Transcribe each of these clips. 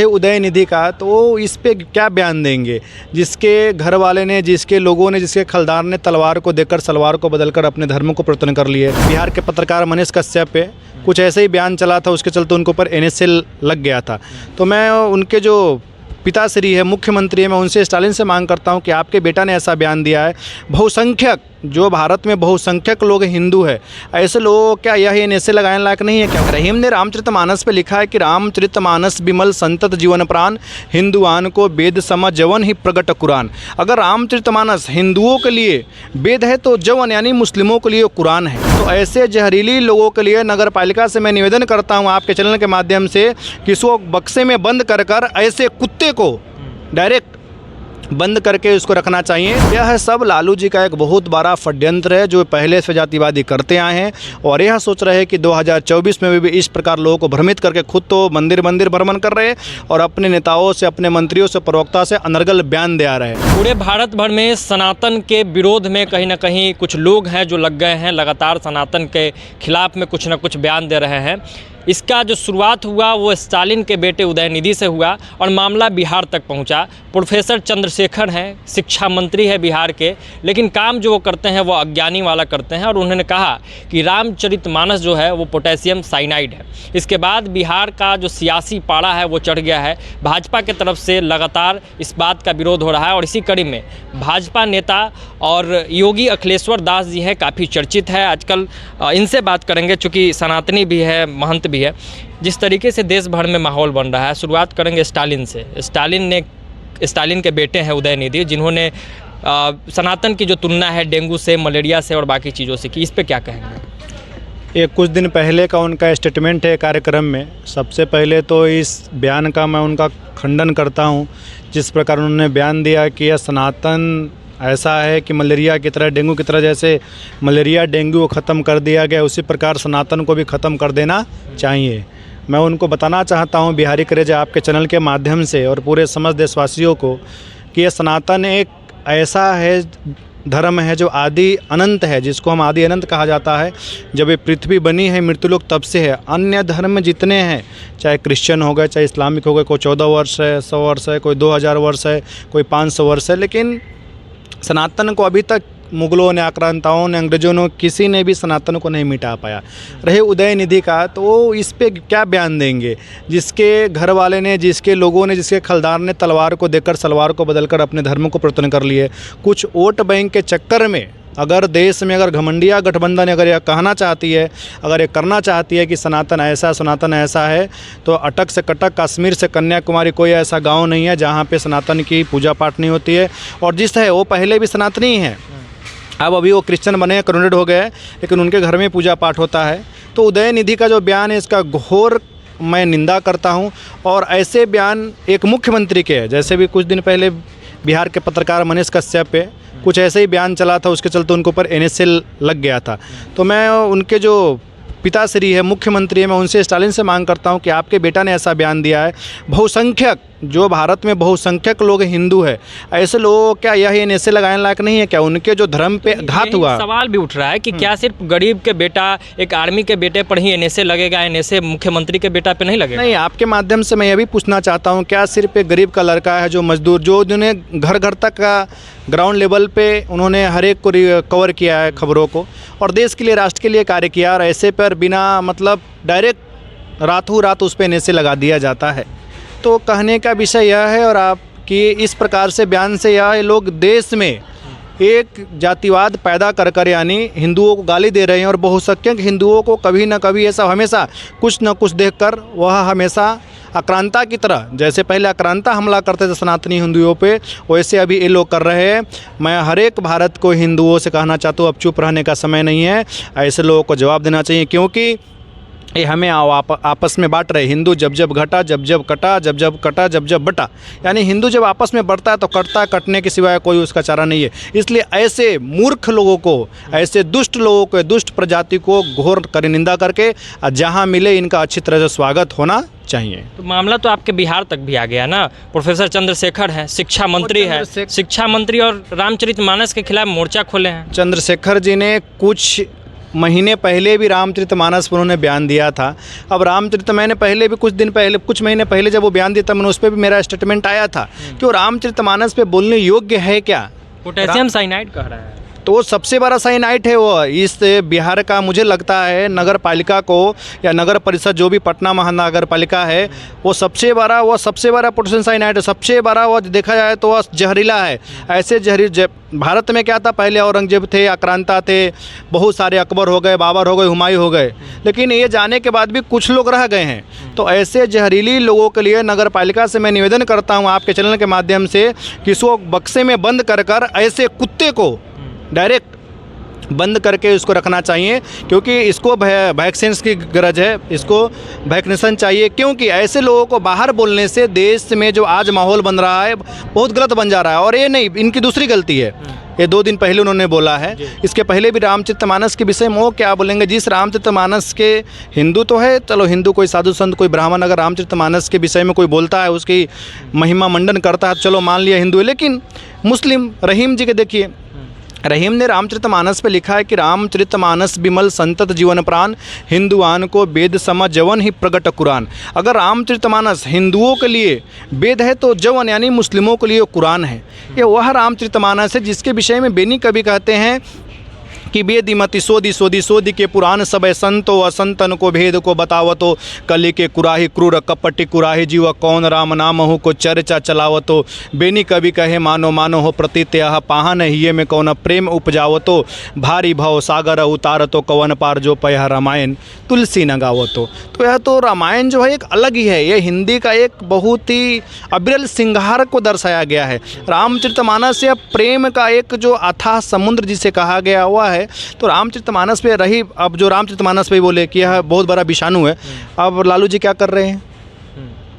रहे उदयनिधि का, तो वो इस पे क्या बयान देंगे, जिसके घर वाले ने, जिसके लोगों ने, जिसके खलदार ने तलवार को देकर सलवार को बदलकर अपने धर्म को परिवर्तन कर लिए। बिहार के पत्रकार मनीष कश्यप पे कुछ ऐसे ही बयान चला था, उसके चलते उनके ऊपर NSA लग गया था। तो मैं उनके जो पिताश्री है, मुख्यमंत्री है, मैं उनसे, स्टालिन से मांग करता हूं कि आपके बेटा ने ऐसा बयान दिया है, बहुसंख्यक, जो भारत में बहुसंख्यक लोग हिंदू है, ऐसे लोगों को क्या यह NSA लगाने लायक नहीं है क्या? रहीम ने रामचरितमानस पे लिखा है कि रामचरितमानस बिमल संतत जीवन प्राण, हिंदुआन को वेद सम जवन ही प्रगट कुरान। अगर रामचरितमानस हिंदुओं के लिए वेद है तो जवन यानी मुस्लिमों के लिए कुरान है। तो ऐसे जहरीली लोगों के लिए नगर पालिका से मैं निवेदन करता हूँ आपके चैनल के माध्यम से कि इसको बक्से में बंद कर ऐसे कुत्ते को डायरेक्ट बंद करके उसको रखना चाहिए। यह सब लालू जी का एक बहुत बड़ा षड्यंत्र है जो पहले से जातिवादी करते आए हैं, और यह सोच रहे हैं कि 2024 में भी इस प्रकार लोगों को भ्रमित करके खुद तो मंदिर भ्रमण कर रहे हैं और अपने नेताओं से, अपने मंत्रियों से, प्रवक्ता से अनर्गल बयान दे आ रहे हैं। पूरे भारत भर में सनातन के विरोध में कहीं ना कहीं कुछ लोग हैं जो लग गए हैं, लगातार सनातन के खिलाफ में कुछ ना कुछ बयान दे रहे हैं। इसका जो शुरुआत हुआ वो स्टालिन के बेटे उदयनिधि से हुआ और मामला बिहार तक पहुंचा। प्रोफेसर चंद्रशेखर हैं, शिक्षा मंत्री है बिहार के, लेकिन काम जो वो करते हैं वो अज्ञानी वाला करते हैं, और उन्होंने कहा कि रामचरितमानस जो है वो पोटेशियम साइनाइड है। इसके बाद बिहार का जो सियासी पाड़ा है वो चढ़ गया है। भाजपा की तरफ से लगातार इस बात का विरोध हो रहा है, और इसी कड़ी में भाजपा नेता और योगी अखिलेश्वर दास जी हैं, काफ़ी चर्चित है आजकल। इनसे बात करेंगे, चूँकि सनातनी भी है, महंत भी है। जिस तरीके से देश भर में माहौल बन रहा है, शुरुआत करेंगे स्टालिन से। स्टालिन के बेटे हैं उदयनिधि, जिन्होंने सनातन की जो तुलना है डेंगू से, मलेरिया से और बाकी चीज़ों से की, इस पे क्या कहेंगे? ये कुछ दिन पहले का उनका स्टेटमेंट है कार्यक्रम में। सबसे पहले तो इस बयान का मैं उनका खंडन करता हूँ, जिस प्रकार उन्होंने बयान दिया कि यह सनातन ऐसा है कि मलेरिया की तरह, डेंगू की तरह, जैसे मलेरिया डेंगू को ख़त्म कर दिया गया उसी प्रकार सनातन को भी ख़त्म कर देना चाहिए। मैं उनको बताना चाहता हूँ, बिहारी करेजा, आपके चैनल के माध्यम से और पूरे समस्त देशवासियों को, कि यह सनातन एक ऐसा है, धर्म है जो आदि अनंत है, जिसको हम आदि अनंत कहा जाता है। जब ये पृथ्वी बनी है मृत्युलोक तब से है। अन्य धर्म जितने हैं, चाहे क्रिश्चियन हो गए, चाहे इस्लामिक हो गए, कोई 14 वर्ष है, 100 वर्ष है, कोई 2000 वर्ष है, कोई 500 वर्ष है, लेकिन सनातन को अभी तक मुगलों ने, आक्रांताओं ने, अंग्रेजों ने, किसी ने भी सनातन को नहीं मिटा पाया। रहे उदयनिधि का, तो वो इस पे क्या बयान देंगे, जिसके घर वाले ने, जिसके लोगों ने, जिसके खलदार ने तलवार को देकर सलवार को बदलकर अपने धर्म को परिवर्तन कर लिए। कुछ वोट बैंक के चक्कर में अगर देश में, अगर घमंडिया गठबंधन अगर यह कहना चाहती है, अगर ये करना चाहती है कि सनातन ऐसा है, तो अटक से कटक, कश्मीर से कन्याकुमारी, कोई ऐसा गांव नहीं है जहां पे सनातन की पूजा पाठ नहीं होती है। और जिस है वो पहले भी सनातनी है, अब अभी वो क्रिश्चियन बने, कन्वर्टेड हो गए, लेकिन उनके घर में पूजा पाठ होता है। तो उदयनिधि का जो बयान है, इसका घोर मैं निंदा करता हूँ। और ऐसे बयान एक मुख्यमंत्री के हैं, जैसे भी कुछ दिन पहले बिहार के पत्रकार मनीष कश्यप पे कुछ ऐसे ही बयान चला था, उसके चलते उनके ऊपर NSA लग गया था। तो मैं उनके जो पिताश्री है, मुख्यमंत्री है, मैं उनसे, स्टालिन से मांग करता हूं कि आपके बेटा ने ऐसा बयान दिया है, बहुसंख्यक, जो भारत में बहुसंख्यक लोग हिंदू है, ऐसे लोगों को क्या यह NSA लगाने लायक नहीं है क्या? उनके जो धर्म पे घात हुआ, सवाल भी उठ रहा है कि क्या सिर्फ गरीब के बेटा, एक आर्मी के बेटे पर ही NSA लगेगा, NSA मुख्यमंत्री के बेटा पे नहीं लगेगा? नहीं, आपके माध्यम से मैं यह भी पूछना चाहता हूँ, क्या सिर्फ एक गरीब का लड़का है जो मजदूर, जो जिन्हें घर घर तक का ग्राउंड लेवल पे उन्होंने हर एक को कवर किया है खबरों को, और देश के लिए, राष्ट्र के लिए कार्य किया, और ऐसे पर बिना मतलब डायरेक्ट रातों रात उस पर NSA लगा दिया जाता है। तो कहने का विषय यह है, और आपकी इस प्रकार से बयान से यह लोग देश में एक जातिवाद पैदा कर यानी हिंदुओं को गाली दे रहे हैं, और बहुसंख्यक हिंदुओं को कभी न कभी ये सब हमेशा कुछ न कुछ देखकर वह हमेशा आक्रांता की तरह, जैसे पहले आक्रांता हमला करते थे सनातनी हिंदुओं पे, वैसे अभी ये लोग कर रहे हैं। मैं हर एक भारत को हिंदुओं से कहना चाहता हूँ, अब चुप रहने का समय नहीं है, ऐसे लोगों को जवाब देना चाहिए, क्योंकि ये हमें आपस में बांट रहे। हिंदू जब जब घटा, जब जब कटा, जब जब कटा, जब जब बटा, यानी हिंदू जब आपस में बढ़ता है तो कटता, कटने के सिवाय कोई उसका चारा नहीं है। इसलिए ऐसे मूर्ख लोगों को, ऐसे दुष्ट लोगों को, दुष्ट प्रजाति को घोर कर निंदा करके जहाँ मिले इनका अच्छी तरह से स्वागत होना चाहिए। तो मामला तो आपके बिहार तक भी आ गया ना। प्रोफेसर चंद्रशेखर हैं, शिक्षा मंत्री है, शिक्षा मंत्री और रामचरितमानस के खिलाफ मोर्चा खोले हैं। चंद्रशेखर जी ने कुछ महीने पहले भी रामचरितमानस पर उन्होंने बयान दिया था। अब रामचरित मैंने पहले भी कुछ महीने पहले जब वो बयान दिया था, मैंने उस पर भी मेरा स्टेटमेंट आया था कि वो रामचरितमानस पे बोलने योग्य है क्या। पोटेशियम साइनाइड कह रहा है, तो वो सबसे बड़ा साइनाइट है। वो इस बिहार का मुझे लगता है नगर पालिका को या नगर परिषद जो भी पटना महानगर पालिका है वो सबसे बड़ा पोटेशियम साइनाइट है। सबसे बड़ा वो देखा जाए तो वह जहरीला है। ऐसे भारत में क्या था, पहले औरंगजेब थे, आक्रांता थे, बहुत सारे अकबर हो गए, बाबर हो गए, हुमायूं हो गए, लेकिन ये जाने के बाद भी कुछ लोग रह गए हैं। तो ऐसे जहरीली लोगों के लिए नगर पालिका से मैं निवेदन करता हूँ आपके चैनल के माध्यम से कि इसको बक्से में बंद कर ऐसे कुत्ते को डायरेक्ट बंद करके उसको रखना चाहिए, क्योंकि इसको वैक्सीन की गरज है, इसको वैक्सीनेशन चाहिए। क्योंकि ऐसे लोगों को बाहर बोलने से देश में जो आज माहौल बन रहा है बहुत गलत बन जा रहा है। और ये नहीं, इनकी दूसरी गलती है, ये 2 दिन पहले उन्होंने बोला है। इसके पहले भी रामचरितमानस के विषय में वो क्या बोलेंगे। जिस रामचरितमानस के हिंदू तो है, चलो हिंदू कोई साधु संत कोई ब्राह्मण अगर रामचरितमानस के विषय में कोई बोलता है, उसकी महिमा मंडन करता है, चलो मान लिया हिंदू है। लेकिन मुस्लिम रहीम जी के देखिए, रहीम ने रामचरितमानस पे लिखा है कि रामचरितमानस बिमल संतत जीवन प्राण, हिंदुआन को वेद सम जवन ही प्रगट कुरान। अगर रामचरितमानस हिंदुओं के लिए वेद है तो जवन यानी मुस्लिमों के लिए कुरान है। ये वह रामचरितमानस है जिसके विषय में बेनी कवि कहते हैं कि वेदी मति सोदी सोदी सोदी के पुराण सब संतो असंतन को भेद को बतावतो, कली के कुराही क्रूर कपटी कुराही जीव कौन राम नाम हो को चर्चा चलावतो। बेनी कवि कहे मानो मानो हो प्रतीत यह पाहन हिये में कौन प्रेम उपजावतो, भारी भव सागर उतारतो कवन पार जो पयह रामायण तुलसी न गावतो। तो यह तो रामायण जो है एक अलग ही है, ये हिंदी का एक बहुत ही अविरल श्रृंगार को दर्शाया गया है। रामचरितमानस या प्रेम का एक जो अथाह समुद्र जिसे कहा गया हुआ है। तो रामचरितमानस पे रही, अब जो रामचरितमानस पे बोले कि यह बहुत बड़ा विषाणु है, अब लालू जी क्या कर रहे हैं,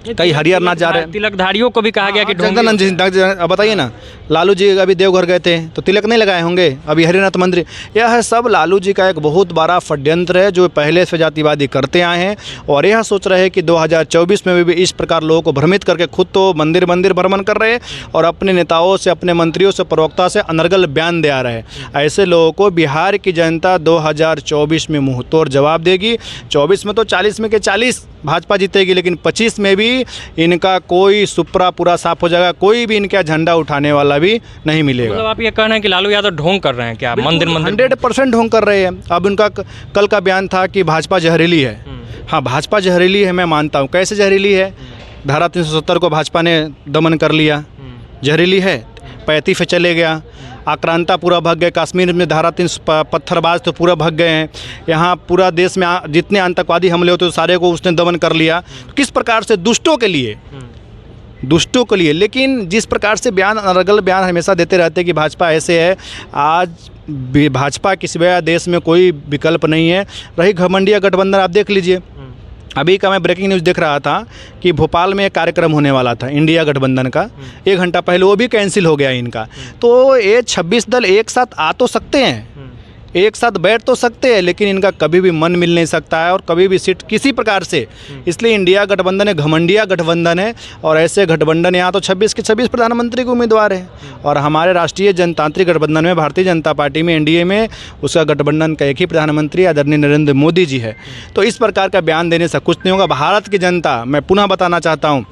कई हरियाणा जा रहे हैं। तिलकधारियों को भी कहा गया कि जगदानंद जी, अब बताइए ना, लालू जी अभी देवघर गए थे तो तिलक नहीं लगाए होंगे, अभी हरियाणा मंत्री। यह है सब लालू जी का एक बहुत बड़ा षड्यंत्र है जो पहले से जातिवादी करते आए हैं। और यह सोच रहे हैं कि 2024 में भी इस प्रकार लोगों को भ्रमित करके खुद तो मंदिर भ्रमण कर रहे हैं और अपने नेताओं से, अपने मंत्रियों से, प्रवक्ता से अनर्गल बयान दे आ रहे हैं। ऐसे लोगों को बिहार की जनता 2024 में मुंहतोड़ जवाब देगी। 24 में तो 40 में के 40 भाजपा जीतेगी, लेकिन 25 में भी इनका कोई सुपरा पूरा साफ हो जाएगा, कोई भी इनका झंडा उठाने वाला भी नहीं मिलेगा। मतलब आप ये कहना है कि लालू यादव ढोंग कर रहे हैं क्या? मंदिर 100% ढोंग कर रहे हैं। अब उनका कल का बयान था कि भाजपा जहरीली है। हाँ, भाजपा जहरीली है, मैं मानता हूँ। कैसे जहरीली है? धारा 370 को भाजपा ने दमन कर लिया, जहरीली है। 35 पे चले गया, आक्रांता पूरा भग गए, कश्मीर में धारा 3 पत्थरबाज तो पूरा भग गए हैं। यहाँ पूरा देश में जितने आतंकवादी हमले होते सारे को उसने दमन कर लिया। किस प्रकार से दुष्टों के लिए। लेकिन जिस प्रकार से बयान, अनर्गल बयान हमेशा देते रहते हैं कि भाजपा ऐसे है, आज भाजपा के सिवाय देश में कोई विकल्प नहीं है। रही घमंडिया गठबंधन, आप देख लीजिए, अभी का मैं ब्रेकिंग न्यूज़ देख रहा था कि भोपाल में एक कार्यक्रम होने वाला था इंडिया गठबंधन का, 1 घंटा पहले वो भी कैंसिल हो गया इनका। तो ये 26 दल एक साथ आ तो सकते हैं, एक साथ बैठ तो सकते हैं, लेकिन इनका कभी भी मन मिल नहीं सकता है और कभी भी सीट किसी प्रकार से। इसलिए इंडिया गठबंधन है, घमंडिया गठबंधन है। और ऐसे गठबंधन यहाँ तो 26 के 26 प्रधानमंत्री के उम्मीदवार हैं। और हमारे राष्ट्रीय जनतांत्रिक गठबंधन में, भारतीय जनता पार्टी में, एनडीए में, उसका गठबंधन का एक ही प्रधानमंत्री आदरणीय नरेंद्र मोदी जी है। तो इस प्रकार का बयान देने से कुछ नहीं होगा। भारत की जनता, मैं पुनः बताना चाहता हूँ,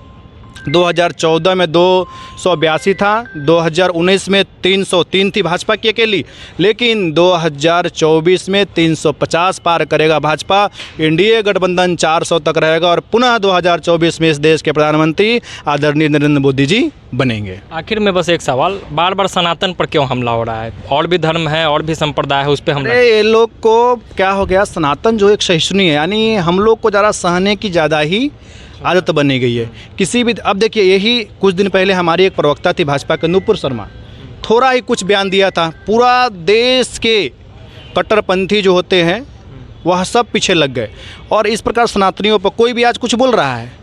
2014 में 282 था, 2019 में 303 थी भाजपा की अकेली, लेकिन 2024 में 350 पार करेगा भाजपा। एनडीए गठबंधन 400 तक रहेगा और पुनः 2024 में इस देश के प्रधानमंत्री आदरणीय नरेंद्र मोदी जी बनेंगे। आखिर में बस एक सवाल, बार बार सनातन पर क्यों हमला हो रहा है? और भी धर्म है, और भी संप्रदाय है, उस पर हमला। ये लोग को क्या हो गया, सनातन जो एक सहिष्णु है, यानी हम लोग को ज़रा सहने की ज़्यादा ही आदत बनी गई है किसी भी। अब देखिए, यही कुछ दिन पहले हमारी एक प्रवक्ता थी भाजपा के, नुपुर शर्मा, थोड़ा ही कुछ बयान दिया था, पूरा देश के कट्टरपंथी जो होते हैं वह सब पीछे लग गए। और इस प्रकार सनातनियों पर कोई भी आज कुछ बोल रहा है,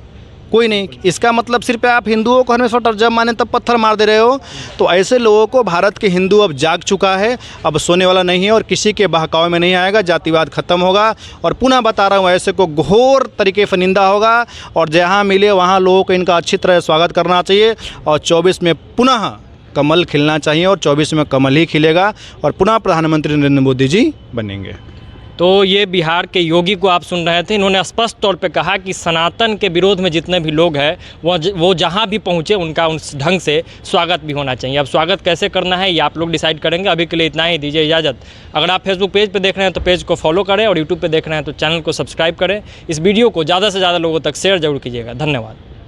कोई नहीं। इसका मतलब सिर्फ आप हिंदुओं को हमेशा जब माने तब पत्थर मार दे रहे हो। तो ऐसे लोगों को भारत के हिंदू अब जाग चुका है, अब सोने वाला नहीं है और किसी के बहकावे में नहीं आएगा। जातिवाद खत्म होगा और पुनः बता रहा हूँ, ऐसे को घोर तरीके से निंदा होगा और जहाँ मिले वहाँ लोगों को इनका अच्छी तरह स्वागत करना चाहिए। और 24 में पुनः कमल खिलना चाहिए और 24 में कमल ही खिलेगा और पुनः प्रधानमंत्री नरेंद्र मोदी जी बनेंगे। तो ये बिहार के योगी को आप सुन रहे थे। इन्होंने स्पष्ट तौर पे कहा कि सनातन के विरोध में जितने भी लोग हैं वो जहाँ भी पहुँचे उनका उस ढंग से स्वागत भी होना चाहिए। अब स्वागत कैसे करना है ये आप लोग डिसाइड करेंगे। अभी के लिए इतना ही, दीजिए इजाज़त। अगर आप फेसबुक पेज पे देख रहे हैं तो पेज को फॉलो करें और यूट्यूब पे देख रहे हैं तो चैनल को सब्सक्राइब करें। इस वीडियो को ज़्यादा से ज़्यादा लोगों तक शेयर जरूर कीजिएगा। धन्यवाद।